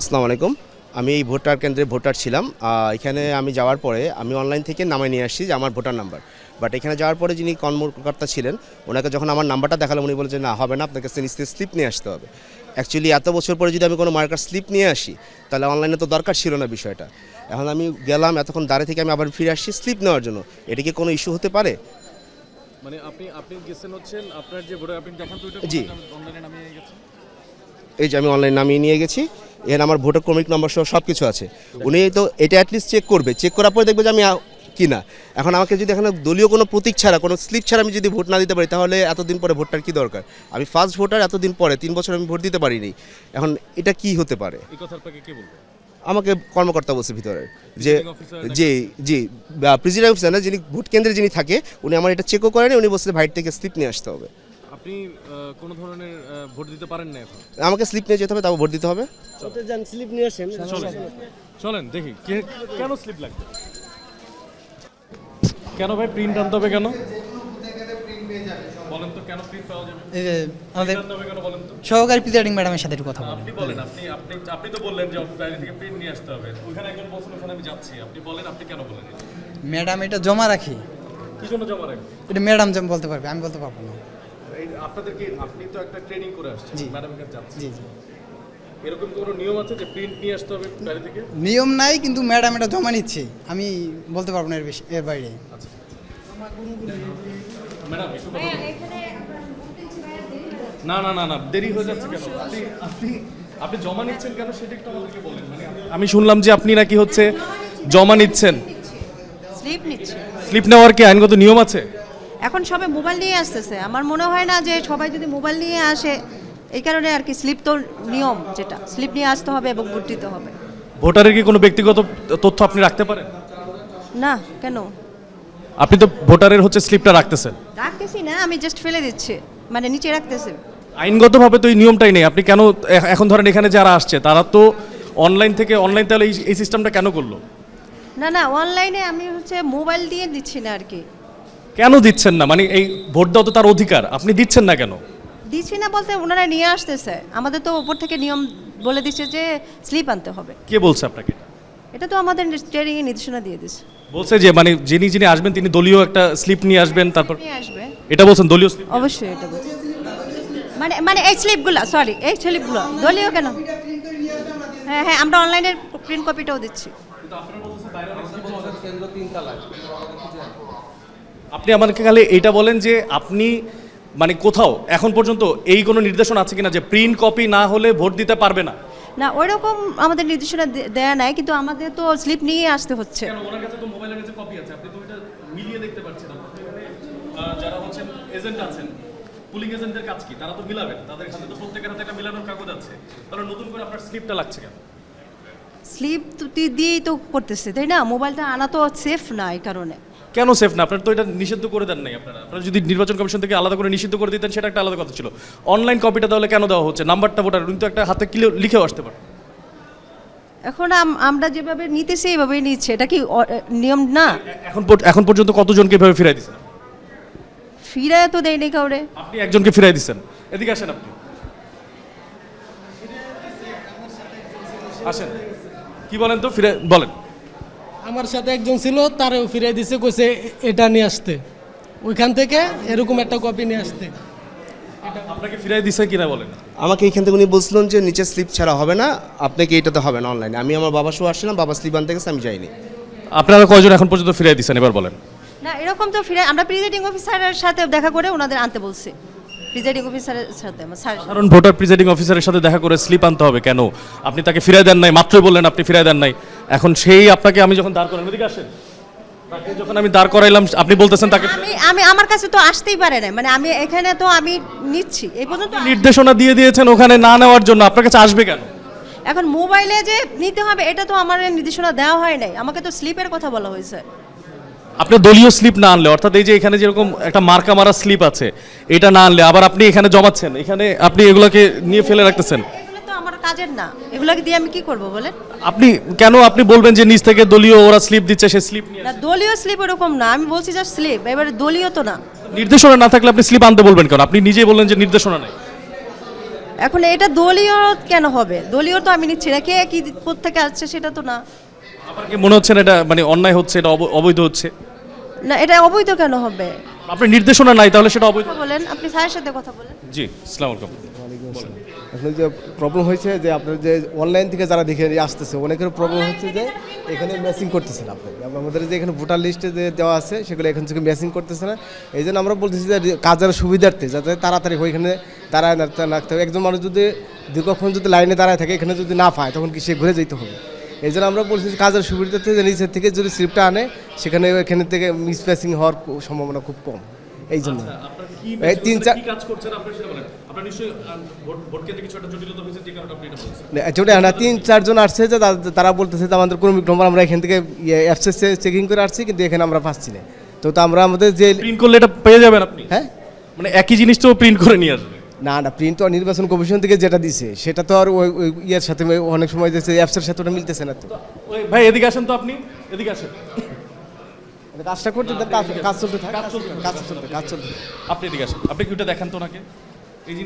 আসসালামু আলাইকুম। আমি এই ভোটার কেন্দ্রে ভোটার ছিলাম। এখানে আমি যাওয়ার পরে আমি অনলাইন থেকে নামায় নিয়ে আসছি যে আমার ভোটার নাম্বার। বাট এখানে যাওয়ার পরে যিনি কর্মকর্তা ছিলেন, ওনাকে যখন আমার নাম্বারটা দেখালাম, উনি বলেন যে না, হবে না, আপনাকে স্লিপ নিয়ে আসতে হবে। অ্যাকচুয়ালি এত বছর পরে যদি আমি কোনো মার্কার স্লিপ নিয়ে আসি, তাহলে অনলাইনে তো দরকার ছিল না বিষয়টা। এখন আমি গেলাম, এতক্ষণ দাঁড়িয়ে থেকে আমি আবার ফিরে আসছি স্লিপ নেওয়ার জন্য। এটা কি কোনো ইস্যু হতে পারে? মানে আপনি গেছেন হচ্ছেন আপনার যে ভোটার আপনি দেখান তো এটা জি। অনলাইনে নামিয়ে গেছেন। এই যে আমি অনলাইন নামিয়ে নিয়ে গেছি, এখানে আমার ভোটার ক্রমিক নম্বর সহ সব কিছু আছে। উনি তো এটা অ্যাটলিস্ট চেক করবে, চেক করার পরে দেখবে যে আমি কি না। এখন আমাকে যদি এখানে দলীয় কোনো প্রতীক ছাড়া, কোনো স্লিপ ছাড়া আমি যদি ভোট না দিতে পারি, তাহলে এতদিন পরে ভোটটার কি দরকার? আমি ফার্স্ট ভোটার, এতদিন পরে 3 বছর আমি ভোট দিতে পারিনি। এখন এটা কি হতে পারে? এই কথার পাকে কে বলবে? আমাকে কর্মকর্তা বলছে ভিতরে যে Presiding officer নাকি? জি জি প্রেসিডেন্ট অফিসার না, যিনি ভোট কেন্দ্রে যিনি থাকে, উনি আমার এটা চেকও করেনি। উনি বলছে ভাইট থেকে স্লিপ নিয়ে আসতে হবে। আপনি কোন ধরনের ভোট দিতে পারেন না এখন? আমাকে স্লিপ নিয়ে যেতে হবে, তারপর ভোট দিতে হবে। স্লিপ নিয়ে আসেন। চলেন দেখি কেন স্লিপ লাগবে, কেন ভাই প্রিন্ট আনতে হবে কেন বলেন তো? কেন প্রিন্ট পাওয়া যাবে? এই যে আমাদের আনতে হবে কেন বলেন তো? সহকারী প্রিজাইডিং ম্যাডামের সাথে একটু কথা বলেন। আপনি বলেন, আপনি তো বললেন যে বাইরে থেকে প্রিন্ট নিয়ে আসতে হবে। ওখানে একজন বলছেন ওখানে আমি যাচ্ছি, আপনি বলেন আপনি কেন বলেন? ম্যাডাম এটা জমা রাখি, কি জন্য জমা রাখবেন? এটা ম্যাডাম যেমন বলতে পারবে, আমি বলতে পারবো না। আপনাদেরকে আপনি তো একটা ট্রেনিং করে আসছেন, জি। ম্যাডামের কাছে যাচ্ছেন। জি জি, এরকম কোনো নিয়ম আছে যে প্রিন্ট নিয়ে আসতে হবে বাইরে থেকে? নিয়ম নাই, কিন্তু ম্যাডাম এটা জমা নিচ্ছে, আমি বলতে পারবো না এর বেশি, এর বাইরে। আচ্ছা ম্যাডাম একটু কথা বলুন। না দেরি হয়ে যাচ্ছে কেন? আপনি জমা নিচ্ছেন কেন সেটা একটু আমাদেরকে বলেন। মানে আমি শুনলাম যে আপনি নাকি হচ্ছে জমা নিচ্ছেন। স্লিপ নিচ্ছে। স্লিপ নেওয়ার কি আইনগত নিয়ম আছে? এখন সবাই মোবাইল নিয়ে আসতেছে, আমার মনে হয় না যে সবাই যদি মোবাইল নিয়ে আসে, এই কারণে আর কি স্লিপ তো নিয়ম, যেটা স্লিপ নিয়ে আসতে হবে এবং ভোট দিতে হবে। ভোটারের কি কোনো ব্যক্তিগত তথ্য আপনি রাখতে পারেন? না, কেন আপনি তো ভোটারের হচ্ছে স্লিপটা রাখতেছেন। রাখতেছি না, আমি জাস্ট ফেলে দিচ্ছি, মানে নিচে রাখতেছি। আইনগতভাবে তো এই নিয়মটাই নেই। আপনি কেন এখন ধরেন এখানে যারা আসছে তারা তো অনলাইন তাহলে এই সিস্টেমটা কেন করলো? না অনলাইনে আমি হচ্ছে মোবাইল দিয়ে দিচ্ছি না আর কি। কেন দিচ্ছেন না? মানে এই ভোট দেওয়া তো তার অধিকার, আপনি দিচ্ছেন না কেন? দিচ্ছি না বলতে ওনারা নিয়ে আসতেছে, আমাদের তো উপর থেকে নিয়ম বলে দিচ্ছে যে স্লিপ আনতে হবে। কে বলছে আপনাকে? এটা তো আমাদের ট্রেনিংয়ে নির্দেশনা দিয়ে দিচ্ছে। বলছে যে মানে যিনি আসবেন তিনি দলীয় একটা স্লিপ নিয়ে আসবেন, তারপর নিয়ে আসবে, এটা বলছেন দলীয় স্লিপ। অবশ্যই এটা বলছে। মানে এই স্লিপগুলো, সরি এই স্লিপগুলো দলীয় কেন? হ্যাঁ আমরা অনলাইনের প্রিন্ট কপিটাও দিচ্ছি। আপনি আমাকে খালি এইটা বলেন যে আপনি মানে কোথাও এখন পর্যন্ত এই কোনো নির্দেশনা আছে কিনা যে প্রিন্ট কপি না হলে ভোট দিতে পারবে না? না, ওইরকম আমাদের নির্দেশনা দেয়া নাই, কিন্তু আমাদের তো স্লিপ নিয়ে আসতে হচ্ছে। ওনার কাছে তো মোবাইলের কাছে কপি আছে, আপনি তো এটা মিলিয়ে দেখতে পাচ্ছেন। যারা হচ্ছেন এজেন্ট আছেন, পুলিং এজেন্টদের কাজ কি? তারা তো মিলাবেন, তাদের হাতে তো প্রত্যেকের হাতে একটা মিলানোর কাগজ আছে। তাহলে নতুন করে আপনার স্লিপটা লাগছে কেন? স্লিপ তো দিয়েই তো করতেছে, তাই না? মোবাইলটা আনা তো সেফ না, এই কারণে। কেন সেফ না? আপনার তো এটা নিষিদ্ধ করে দেন নাই। আপনারা যদি নির্বাচন কমিশন থেকে আলাদা করে নিষিদ্ধ করে দিতেন সেটা একটা আলাদা কথা ছিল। অনলাইন কপিটা তাহলে কেন দেওয়া হচ্ছে? নাম্বারটা ভোটার কিন্তু একটা হাতে লিখেও আসতে পারে। এখন আমরা যেভাবে নিতেছি এইভাবেই নিচ্ছে, এটা কি নিয়ম না? এখন পর্যন্ত কতজনকে এভাবে ফিরাই দিচ্ছেন? ফিরায় তো দেয়নি কাউরে। আপনি একজনকে ফিরাই দিচ্ছেন। এদিকে আসেন, আপনি আসেন। কি বলেন তো, ফিরে বলেন। আমার সাথে একজন ছিল, তারও ফিরে দিছে, কইছে এটা নিয়ে আসতে, ওইখান থেকে এরকম একটা কপি নিয়ে আসতে। আপনাকে ফিরাই দিছে কিনা বলেন। আমাকে এইখান থেকে উনি বলছিলেন যে নিচে স্লিপ ছাড়া হবে না, আপনাকে এইটাতে হবে না অনলাইনে। আমি আমার বাবার সহ আসছিলাম, বাবা স্লিপ আনতে গেছে, আমি যাইনি। আপনারা কয়জন এখন পর্যন্ত ফিরাই দিচ্ছেন এবার বলেন? না, এরকম তো আমরা প্রিজাইডিং অফিসারের সাথে দেখা করে ওনাদের আনতে বলছি। প্রিজাইডিং অফিসারের সাথে কারণ ভোটার প্রিজাইডিং অফিসারের সাথে দেখা করে স্লিপ আনতে হবে কেন? আপনি তাকে ফিরাই দেন নাই, মাত্রই বললেন আপনি ফিরাই দেন নাই। এখন সেই আপনাকে আমি যখন দাঁড় করালাম, এদিকে আসেন, তাকে যখন আমি দাঁড় করাইলাম আপনি বলতেছেন তাকে আমি আমার কাছে তো আসতেই পারে না, মানে আমি এখানে তো আমি নিচ্ছি এই পর্যন্ত। নির্দেশনা দিয়ে দিয়েছেন ওখানে না নেওয়ার জন্য, আপনার কাছে আসবে কেন? এখন মোবাইলে যে নিতে হবে এটা তো আমার নির্দেশনা দেওয়া হয় নাই, আমাকে তো স্লিপের কথা বলা হয়েছে। আপনার দলীয় স্লিপ না আনলে, অর্থাৎ এই যে এখানে যেরকম একটা মার্কা মারা স্লিপ আছে, এটা না আনলে আবার আপনি এখানে জমাচ্ছেন, এখানে আপনি এগুলোকে নিয়ে ফেলে রাখতেছেন। এগুলো তো আমার কাজের না, এগুলোকে দিয়ে আমি কি করব বলেন? আপনি বলবেন যে নিজ থেকে দলীয় ওরা স্লিপ দিচ্ছে, সে স্লিপ নিয়ে না, দলীয় স্লিপ এরকম না, আমি বলছি যে স্লিপ, এবারে দলীয় তো না। নির্দেশনা না থাকলে আপনি স্লিপ আনতে বলবেন কেন? আপনি নিজেই বললেন যে নির্দেশনা নাই। এখন এটা দলীয় কেন হবে? দলীয় তো আমি নিচ্ছি না, কে কি কোত্থেকে আসছে সেটা তো না। আপনার কি মনে হচ্ছে না এটা মানে অন্যায় হচ্ছে, এটা অবৈধ হচ্ছে? না, এটা অবৈধ কেন হবে? আপনার নির্দেশনা নাই তাহলে সেটা অবৈধ? কথা বলেন, আপনি স্যারের সাথে কথা বলেন। জি, আসসালামু আলাইকুম। আসলে যে প্রবলেম হয়েছে যে আপনার যে অনলাইন থেকে যারা দেখে আসতেছে অনেকের প্রবলেম হচ্ছে যে এখানে ম্যাচিং করতেছে না। আমাদের যে এখানে ভোটার লিস্টে যে দেওয়া আছে সেগুলো এখান থেকে ম্যাচিং করতেছে না। এই জন্য আমরা বলতেছি যে কাজের সুবিধার্থে যাতে তাড়াতাড়ি ওইখানে দাঁড়ায় রাখতে হবে। একজন মানুষ যদি দীর্ঘক্ষণ যদি লাইনে দাঁড়ায় থাকে এখানে যদি না পায় তখন কি সে ঘুরে যেতে হবে। এই জন্য আমরা বলছি যে কাজের সুবিধার্থে যে নিচের থেকে যদি স্লিপটা আনে সেখানে এখানে থেকে মিসম্যাচিং হওয়ার সম্ভাবনা খুব কম। এই জন্য আপনার কি এই তিন চার কি কাজ করছেন আপনি সেটা বলেন। আপনার নিশ্চয়ই ভোট কেন্দ্রে কিছু একটা জটিলতা হয়েছে যে কারণে আপনি এটা বলছেন। ছোটো না 3-4 জন আসছে যে তারা বলতেছে যে আমাদের কর্মী নম্বর আমরা এখান থেকে অ্যাপসে চেকিং করে আসছি কিন্তু এখানে আমরা পাচ্ছি না। তো আমরা আমাদের যে প্রিন্ট করলে এটা পেয়ে যাবেন আপনি? হ্যাঁ মানে একই জিনিস তো প্রিন্ট করে নিয়ে আসবে? না প্রিন্ট তো নির্বাচন কমিশন থেকে যেটা দিছে সেটা তো আর ওই ইয়ের সাথে অনেক সময় যে অ্যাপসের সাথে ওটা মিলতেছে না। তো ওই ভাই এদিকে আসেন তো, আপনি এদিকে আসেন। কাজটা করতে দেন, কাজ চলতে থাকে, কাজ চলতে। আপনি এদিকে আসেন, আপনি কি ওটা দেখান তো ওনাকে। এই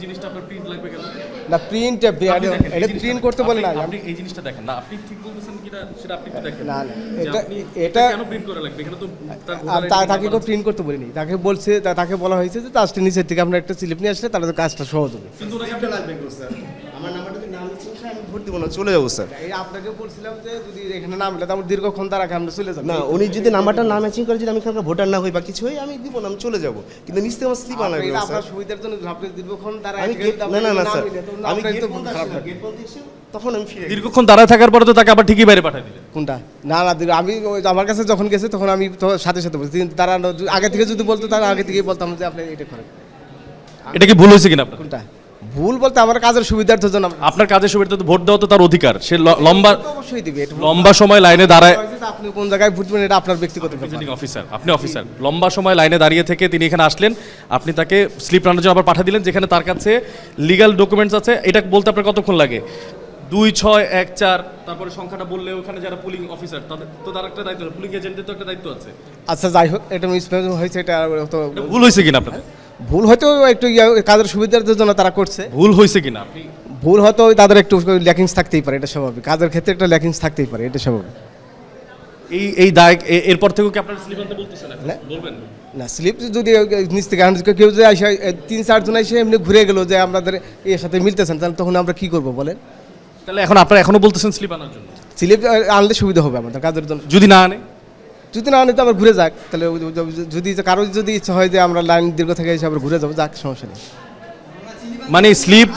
জিনিসটা আপনার প্রিন্ট লাগবে কেন? না প্রিন্ট আপনি দেখেন, এই এটা জিনিসটা প্রিন্ট করতে বলে না। আপনি এই জিনিসটা দেখেন না, আপনি ঠিক বলতেছেন কিনা সেটা আপনি একটু দেখেন। না যে আপনি এটা কেন প্রিন্ট করে লাগবে? এখানে তো তাকে কেউ প্রিন্ট করতে বলিনি। তাকে বলছে তাকে বলা হয়েছে যে কাজটা নিচের থেকে আপনার একটা স্লিপ নিয়ে আসলে তাহলে তো কাজটা সহজ হবে। কিন্তু ওনাকে আপনি লাগবে স্যার, আমার নাম্বারটা যদি না নিচ্ছেন স্যার আমি ভোট দিব না, চলে যাবো স্যার। এই আপনাকে বলছিলাম যে যদি এখানে না মিলে তাহলে দীর্ঘক্ষণ তার আগে আমরা চলে যাবো। না উনি যদি নাম্বারটা না ম্যাচিং করে যদি আমি এখানকার ভোটার না হই বা কিছু হই আমি দিব না, আমি চলে যাবো। কিন্তু নিচ থেকে আমার স্লিপ আনা লাগবে আপনার স্যার। সুবিধার জন্য আপনি দীর্ঘক্ষণ তার আমি আগে গেট না স্যার, আমি আপনার গেট তো পর্যন্ত খারাপ আসলাম, লাগে। গেট পর্যন্ত এসে তখন আমি ফিরে দীর্ঘক্ষণ দাঁড়ায় থাকার পরে তো তাকে আবার ঠিকই বাইরে পাঠিয়ে দিলেন। কোনটা? না আমি আমার কাছে যখন গেছে তখন আমি তো সাথে সাথে বলছি তারা আগে থেকে যদি বলতো তারা আগে থেকেই বলতাম যে আপনি এটা করেন। এটা কি ভুল হয়েছে কিনা আপনার? কোনটা ভুল বলতে আমার কাজের সুবিধার্থের জন্য আপনার কাজের সুবিধা তো ভোট দেওয়া তো তার অধিকার। সে লম্বা অবশ্যই দিবে। এটা লম্বা সময় লাইনে দাঁড়ায়। আপনি কোন জায়গায় ভোটবেন এটা আপনার ব্যক্তিগত ব্যাপার। প্রিসাইডিং অফিসার, আপনি অফিসার, লম্বা সময় লাইনে দাঁড়িয়ে থেকে তিনি এখানে আসলেন, আপনি তাকে স্লিপ রানার জন্য আবার পাঠিয়ে দিলেন যেখানে তার কাছে লিগ্যাল ডকুমেন্টস আছে। এটা বলতে আপনার কতক্ষণ লাগে? 2614 তারপরে সংখ্যাটা বললে ওখানে যারা পুলিং অফিসার তাদের তো তার একটা দায়িত্ব, পুলিং এজেন্টের তো একটা দায়িত্ব আছে। আচ্ছা যাই হোক এটা মিসম্যাচ হয়েছে, এটা তো এটা ভুল হয়েছে কিনা আপনার? ভুল হয়তো একটু কাজের সুবিধার্থের জন্য তারা করছে। ভুল হয়েছে কিনা আপনি? ভুল হয়তো তাদের একটু ল্যাকিংস থাকতেই পারে, এটা স্বাভাবিক। কাজের ক্ষেত্রে একটা ল্যাকিংস থাকতেই পারে, এটা স্বাভাবিক। এই দায় এরপর থেকে কি আপনার স্লিপ আনতে বলতেছেন? না। বলবেন না স্লিপ যদি নিচ থেকে কেউ যদি আসে 3-4 জন এসে এমনি ঘুরে গেল যে আমাদের এর সাথে মিলতেছেন তাহলে তখন আমরা কি করবো বলেন? তাহলে এখন আপনারা এখনো বলতেছেন স্লিপ আনার জন্য? স্লিপ আনলে সুবিধা হবে আমাদের কাজের জন্য। যদি না আনে? যদি না আনে তো আবার ঘুরে যাক। তাহলে যদি কারো যদি ইচ্ছা হয় যে আমরা লাইন দীর্ঘ থেকে এসে আবার ঘুরে যাবো, যাক, সমস্যা নেই। মানে স্লিপ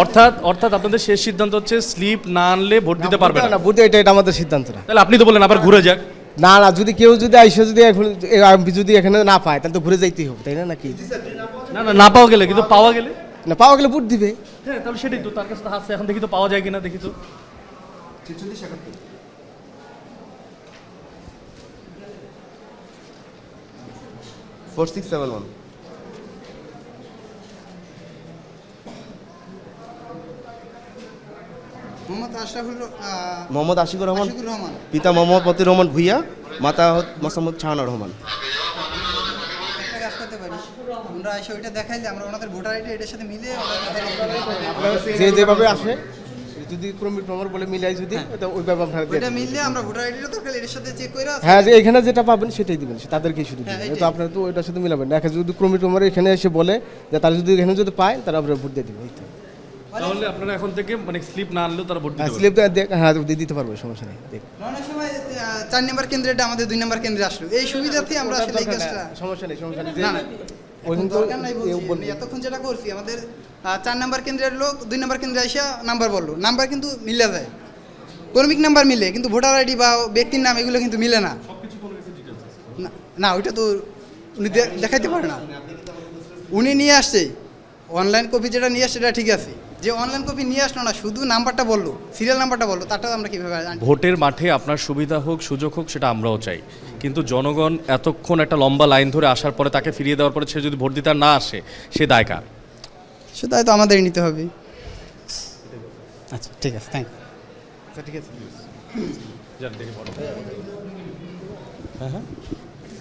অর্থাৎ আপনাদের শেষ সিদ্ধান্ত হচ্ছে স্লিপ না আনলে ভোট দিতে পারবে না? না বুঝতে এটা আমাদের সিদ্ধান্ত না। তাহলে আপনি তো বলেন আবার ঘুরে যাক। না যদি কেউ যদি আইসে যদি এখন যদি এখানে না পায় তাহলে তো ঘুরে যাইতেই হবে, তাই না? নাকি না পাওয়া গেলে, কিন্তু পাওয়া গেলে? না পাওয়া গেলে ভোট দিবে। হ্যাঁ তাহলে সেটাই তো, তার কাছে তো হাসছে। এখন দেখি তো পাওয়া যায় কিনা, দেখি তো। 4671 মোহাম্মদ আশিকুর রহমান, পিতা মোহাম্মদ মতিউর রহমান ভুইয়া, মাতা মোসাম্মদ শাহানা রহমান। একটা কাজ করতে পারি, আমরা এসে ওইটা দেখাইলে আমরা ওনাদের ভোটার আইডি এটার সাথে মিলে যে যেভাবে আসে যদি ক্রমিক নম্বর বলে মিলাই যদি ওইভাবে আপনারা দিয়ে ওইটা দেন। মিললে আমরা ভোটার আইডিটা দরকার এর সাথে চেক করে হ্যাঁ যে এখানে যেটা পাবেন সেটাই দিবেন, তাদেরকেই শুধু হ্যাঁ, দিবেন। এটাই। তো আপনারা তো ওইটার সাথে মিলাবেন না। এখন যদি ক্রমিক নম্বর এখানে এসে বলে যে তারা যদি এখানে যদি পায় তারা আপনারা ভোট দিয়ে দিবেন। তাহলে আপনারা এখন থেকে মানে স্লিপ না আনলেও তারা ভোট দিতে পারবে? স্লিপ হ্যাঁ দিতে পারবো, সমস্যা নেই। অনেক সময় 4 নম্বর কেন্দ্রটা আমাদের 2 নম্বর কেন্দ্রে আসলো, এই সুবিধাতে আমরা আসলে এই কাজটা সমস্যা নেই। না না ওইখানে তো দরকার নাই বলছি। আমি এতক্ষণ যেটা করছি আমাদের 4 নম্বর কেন্দ্রের লোক 2 নম্বর কেন্দ্রে এসে নাম্বার বললো, নাম্বার কিন্তু মিলে যায়, কর্মিক নাম্বার মিলে, কিন্তু ভোটার আইডি বা ব্যক্তির নাম এগুলো কিন্তু মিলে না। না ওইটা তো উনি দেখাইতে পারে না। উনি নিয়ে আসছে অনলাইন কপি, যেটা নিয়ে আসছে সেটা ঠিক আছে। যে অনলাইন কপি নিয়ে আসলো না, শুধু নাম্বারটা বললো, সিরিয়াল নাম্বারটা বললো, তারটাও আমরা কীভাবে জানি? ভোটের মাঠে আপনার সুবিধা হোক, সুযোগ হোক, সেটা আমরাও চাই। কিন্তু জনগণ এতক্ষণ একটা লম্বা লাইন ধরে আসার পরে তাকে ফিরিয়ে দেওয়ার পরে সে যদি ভোট দিতে আর না আসে, সে দায় কার? সেটাই তো আমাদেরই নিতে হবে। আচ্ছা ঠিক আছে, থ্যাংক ইউ। আচ্ছা ঠিক আছে। যার দেখে বড়। হ্যাঁ